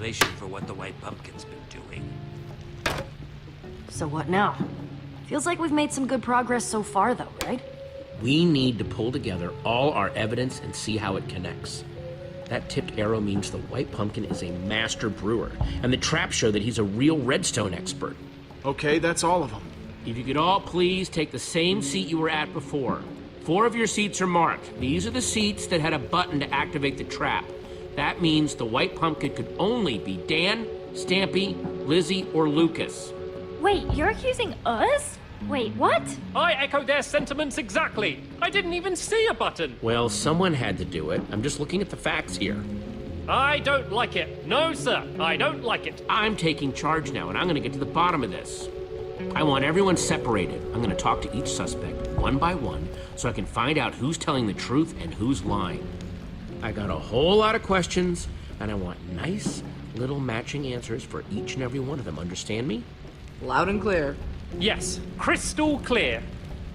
explanation for what the White Pumpkin's been doing. So what now? Feels like we've made some good progress so far, though, right? We need to pull together all our evidence and see how it connects. That tipped arrow means the White Pumpkin is a master brewer, and the traps show that he's a real redstone expert. Okay, that's all of them. If you could all please take the same seat you were at before. 4 of your seats are marked. These are the seats that had a button to activate the trap. That means the White Pumpkin could only be Dan, Stampy, Lizzie, or Lucas. Wait, you're accusing us? Wait, what? I echo their sentiments exactly. I didn't even see a button. Well, someone had to do it. I'm just looking at the facts here. I don't like it. No, sir, I don't like it. I'm taking charge now, and I'm going to get to the bottom of this. I want everyone separated. I'm going to talk to each suspect one by one so I can find out who's telling the truth and who's lying. I got a whole lot of questions, and I want nice little matching answers for each and every one of them. Understand me? Loud and clear. Yes, crystal clear.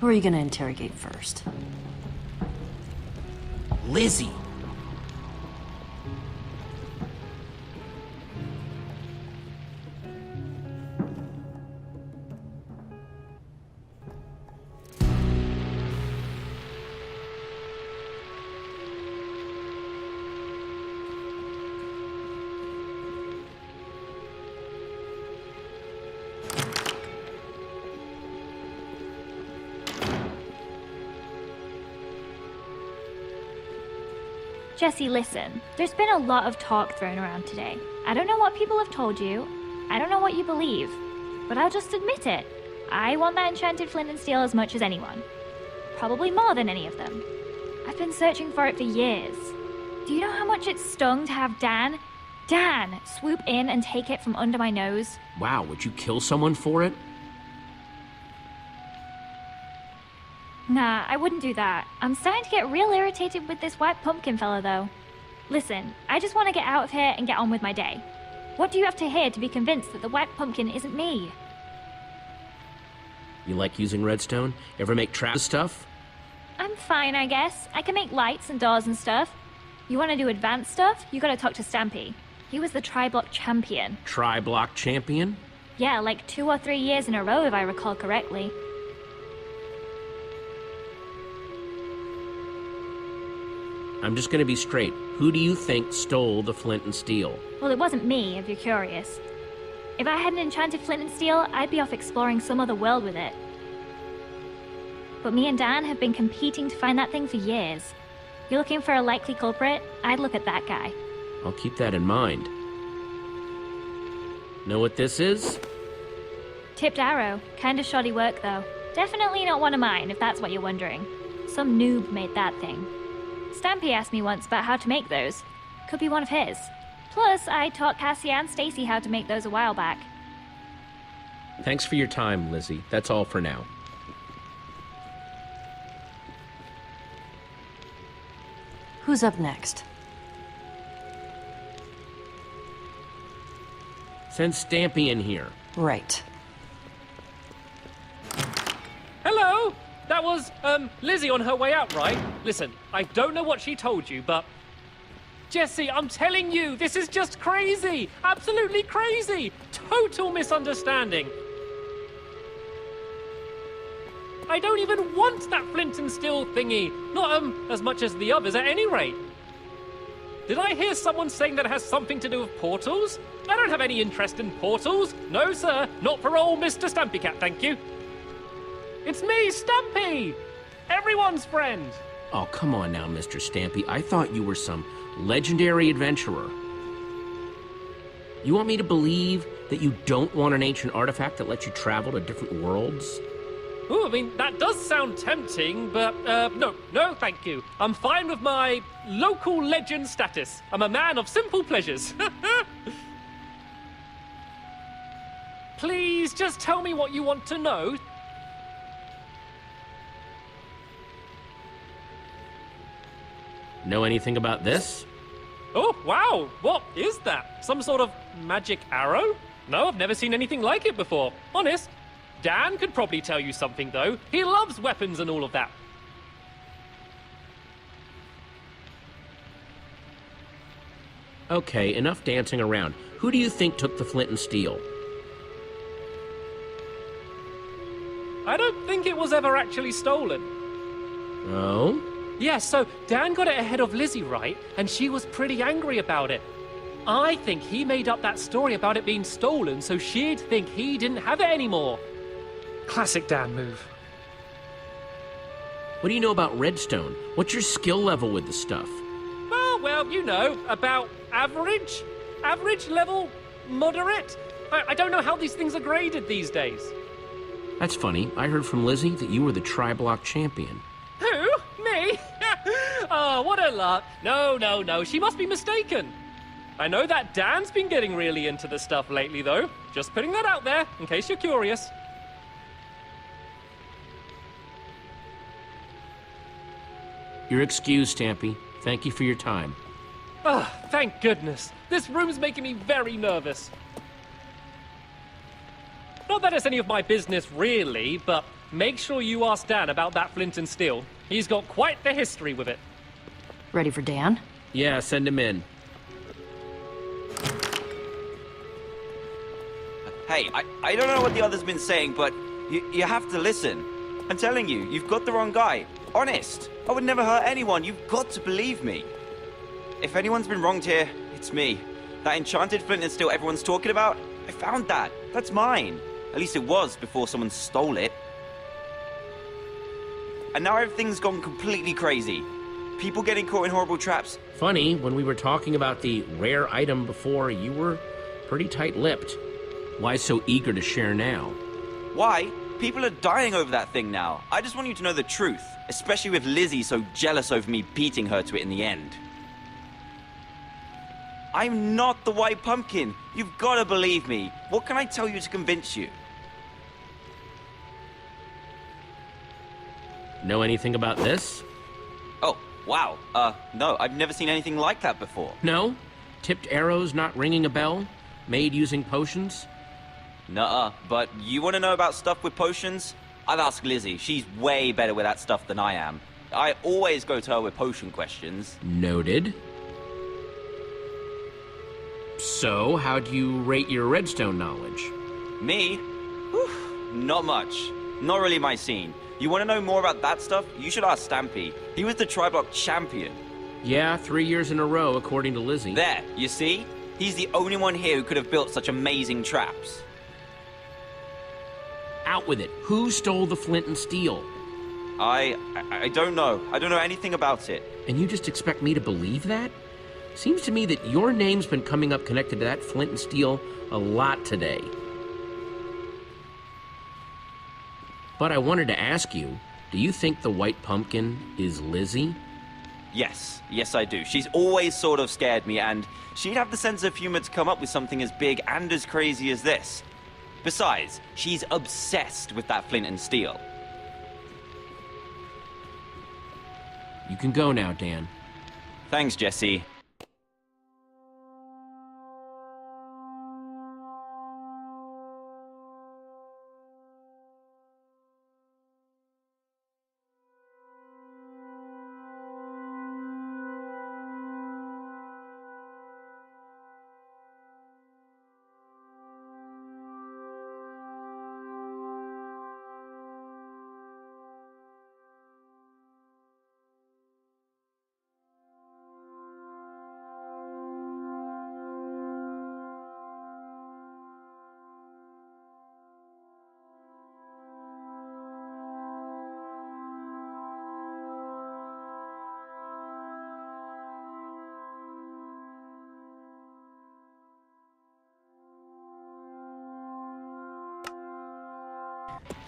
Who are you gonna interrogate first? Lizzie! Jesse, listen. There's been a lot of talk thrown around today. I don't know what people have told you. I don't know what you believe. But I'll just admit it. I want that enchanted flint and steel as much as anyone. Probably more than any of them. I've been searching for it for years. Do you know how much it stung to have Dan swoop in and take it from under my nose? Wow, would you kill someone for it? Nah, I wouldn't do that. I'm starting to get real irritated with this White Pumpkin fella, though. Listen, I just want to get out of here and get on with my day. What do you have to hear to be convinced that the White Pumpkin isn't me? You like using redstone? Ever make trap stuff? I'm fine, I guess. I can make lights and doors and stuff. You want to do advanced stuff? You gotta talk to Stampy. He was the Tri-Block champion. Tri-Block champion? Yeah, like 2 or 3 years in a row, if I recall correctly. I'm just gonna be straight. Who do you think stole the flint and steel? Well, it wasn't me, if you're curious. If I had an enchanted flint and steel, I'd be off exploring some other world with it. But me and Dan have been competing to find that thing for years. You're looking for a likely culprit? I'd look at that guy. I'll keep that in mind. Know what this is? Tipped arrow. Kinda shoddy work, though. Definitely not one of mine, if that's what you're wondering. Some noob made that thing. Stampy asked me once about how to make those. Could be one of his. Plus, I taught Cassie and Stacy how to make those a while back. Thanks for your time, Lizzie. That's all for now. Who's up next? Send Stampy in here. Right. Hello? That was, Lizzie on her way out, right? Listen, I don't know what she told you, but... Jesse, I'm telling you, this is just crazy! Absolutely crazy! Total misunderstanding! I don't even want that flint and steel thingy! Not, as much as the others at any rate! Did I hear someone saying that it has something to do with portals? I don't have any interest in portals! No, sir, not for old Mr. Stampy Cat, thank you! It's me, Stampy! Everyone's friend! Oh, come on now, Mr. Stampy. I thought you were some legendary adventurer. You want me to believe that you don't want an ancient artifact that lets you travel to different worlds? Ooh, I mean, that does sound tempting, but, no, thank you. I'm fine with my local legend status. I'm a man of simple pleasures. Please, just tell me what you want to know. Know anything about this? Oh, wow, what is that? Some sort of magic arrow? No, I've never seen anything like it before, honest. Dan could probably tell you something, though. He loves weapons and all of that. Okay, enough dancing around. Who do you think took the flint and steel? I don't think it was ever actually stolen. Oh? Yeah, so Dan got it ahead of Lizzie, right? And she was pretty angry about it. I think he made up that story about it being stolen so she'd think he didn't have it anymore. Classic Dan move. What do you know about Redstone? What's your skill level with the stuff? Oh, well, you know, about average? Average level? Moderate? I don't know how these things are graded these days. That's funny. I heard from Lizzie that you were the Tri-Block champion. Who? Me? Oh, what a luck. No, she must be mistaken. I know that Dan's been getting really into this stuff lately, though. Just putting that out there, in case you're curious. You're excused, Stampy. Thank you for your time. Ah, thank goodness. This room's making me very nervous. Not that it's any of my business, really, but make sure you ask Dan about that flint and steel. He's got quite the history with it. Ready for Dan? Yeah, send him in. Hey, I don't know what the other's been saying, but you have to listen. I'm telling you, you've got the wrong guy. Honest. I would never hurt anyone. You've got to believe me. If anyone's been wronged here, it's me. That enchanted flint and steel everyone's talking about, I found that. That's mine. At least it was before someone stole it. And now everything's gone completely crazy. People getting caught in horrible traps. Funny, when we were talking about the rare item before, you were pretty tight-lipped. Why so eager to share now? Why? People are dying over that thing now. I just want you to know the truth, especially with Lizzie so jealous over me beating her to it in the end. I'm not the White Pumpkin. You've got to believe me. What can I tell you to convince you? Know anything about this? Oh, wow. No, I've never seen anything like that before. No? Tipped arrows not ringing a bell? Made using potions? Nuh-uh, but you want to know about stuff with potions? I've asked Lizzie. She's way better with that stuff than I am. I always go to her with potion questions. Noted. So, how do you rate your redstone knowledge? Me? Whew, not much. Not really my scene. You want to know more about that stuff? You should ask Stampy. He was the Tri-Block champion. Yeah, 3 years in a row, according to Lizzie. There, you see? He's the only one here who could have built such amazing traps. Out with it. Who stole the flint and steel? I don't know. I don't know anything about it. And you just expect me to believe that? Seems to me that your name's been coming up connected to that flint and steel a lot today. But I wanted to ask you, do you think the White Pumpkin is Lizzie? Yes, I do. She's always sort of scared me, and she'd have the sense of humor to come up with something as big and as crazy as this. Besides, she's obsessed with that flint and steel. You can go now, Dan. Thanks, Jesse.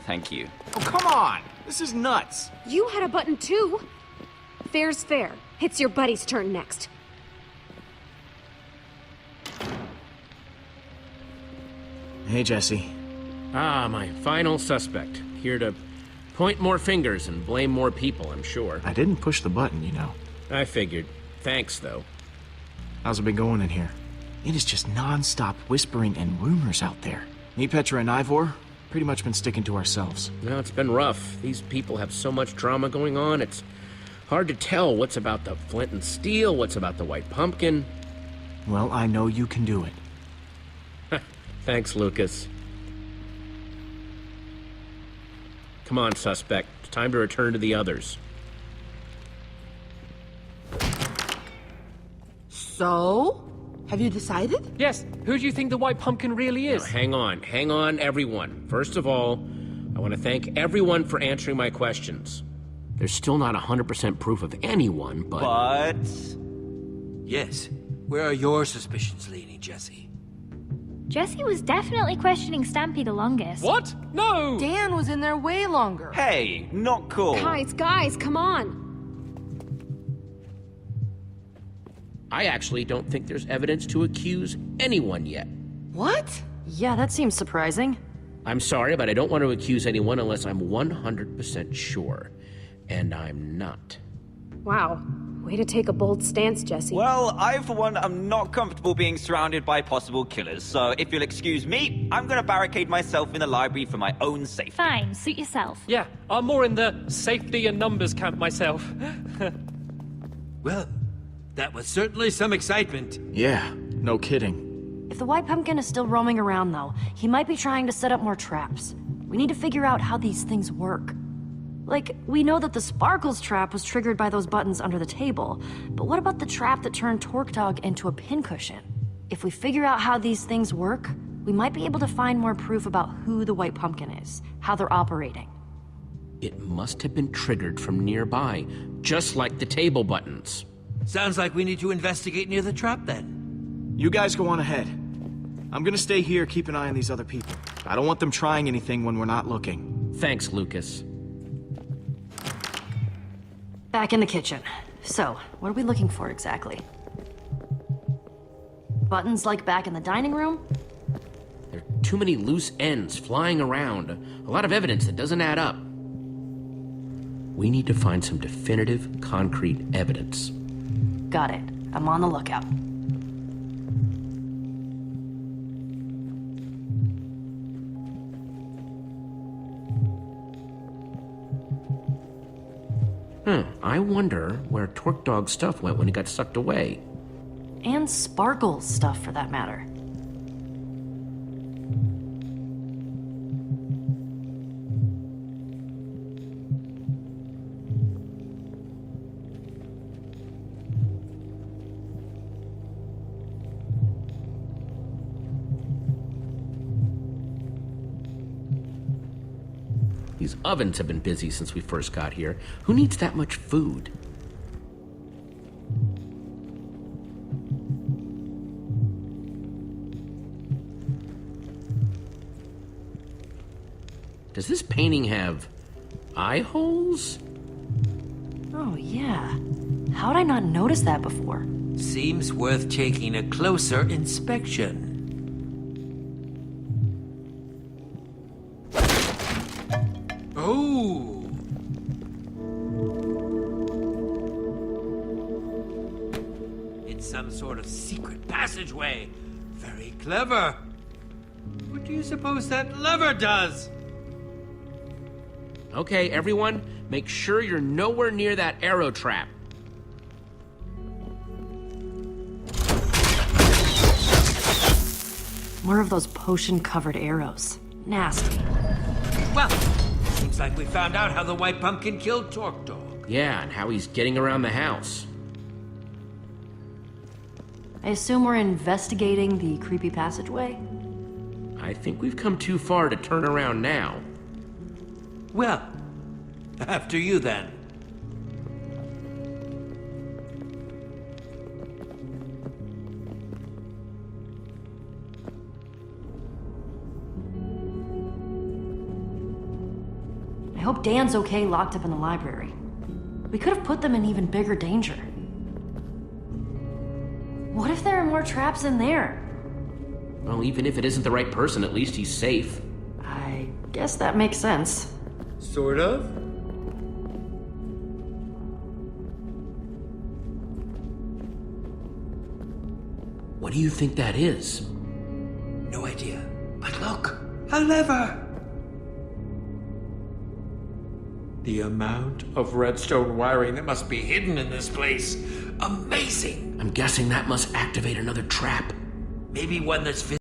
Thank you. Oh, come on! This is nuts! You had a button too. Fair's fair. It's your buddy's turn next. Hey, Jesse. Ah, my final suspect. Here to point more fingers and blame more people, I'm sure. I didn't push the button, you know. I figured. Thanks, though. How's it been going in here? It is just non-stop whispering and rumors out there. Me, Petra, and Ivor, pretty much been sticking to ourselves. No, it's been rough. These people have so much drama going on, it's hard to tell what's about the flint and steel, what's about the White Pumpkin. Well, I know you can do it. Thanks, Lucas. Come on, suspect. It's time to return to the others. So? Have you decided? Yes, who do you think the White Pumpkin really is? Now, hang on, everyone. First of all, I want to thank everyone for answering my questions. There's still not 100% proof of anyone, but... Yes. Where are your suspicions leaning, Jesse? Jesse was definitely questioning Stampy the longest. What? No! Dan was in there way longer. Hey, not cool. Guys, come on. I actually don't think there's evidence to accuse anyone yet. What? Yeah, that seems surprising. I'm sorry, but I don't want to accuse anyone unless I'm 100% sure. And I'm not. Wow. Way to take a bold stance, Jesse. Well, I, for one, am not comfortable being surrounded by possible killers, so if you'll excuse me, I'm gonna barricade myself in the library for my own safety. Fine, suit yourself. Yeah, I'm more in the safety and numbers camp myself. Well, that was certainly some excitement. Yeah, no kidding. If the White Pumpkin is still roaming around, though, he might be trying to set up more traps. We need to figure out how these things work. Like, we know that the Sparkles trap was triggered by those buttons under the table, but what about the trap that turned Torque Dog into a pincushion? If we figure out how these things work, we might be able to find more proof about who the White Pumpkin is, how they're operating. It must have been triggered from nearby, just like the table buttons. Sounds like we need to investigate near the trap then. You guys go on ahead. I'm gonna stay here, keep an eye on these other people. I don't want them trying anything when we're not looking. Thanks, Lucas. Back in the kitchen. So, what are we looking for exactly? Buttons like back in the dining room? There are too many loose ends flying around. A lot of evidence that doesn't add up. We need to find some definitive, concrete evidence. Got it. I'm on the lookout. I wonder where Torque Dog's stuff went when he got sucked away. And Sparkle's stuff, for that matter. These ovens have been busy since we first got here. Who needs that much food? Does this painting have eye holes? Oh, yeah. How'd I not notice that before? Seems worth taking a closer inspection. Oh! It's some sort of secret passageway. Very clever. What do you suppose that lever does? Okay, everyone, make sure you're nowhere near that arrow trap. More of those potion-covered arrows. Nasty. Well, seems like we found out how the White Pumpkin killed Torque Dog. Yeah, and how he's getting around the house. I assume we're investigating the creepy passageway? I think we've come too far to turn around now. Well, after you then. I hope Dan's okay locked up in the library. We could have put them in even bigger danger. What if there are more traps in there? Well, even if it isn't the right person, at least he's safe. I guess that makes sense. Sort of. What do you think that is? No idea. But look, a lever! The amount of redstone wiring that must be hidden in this place. Amazing! I'm guessing that must activate another trap. Maybe one that's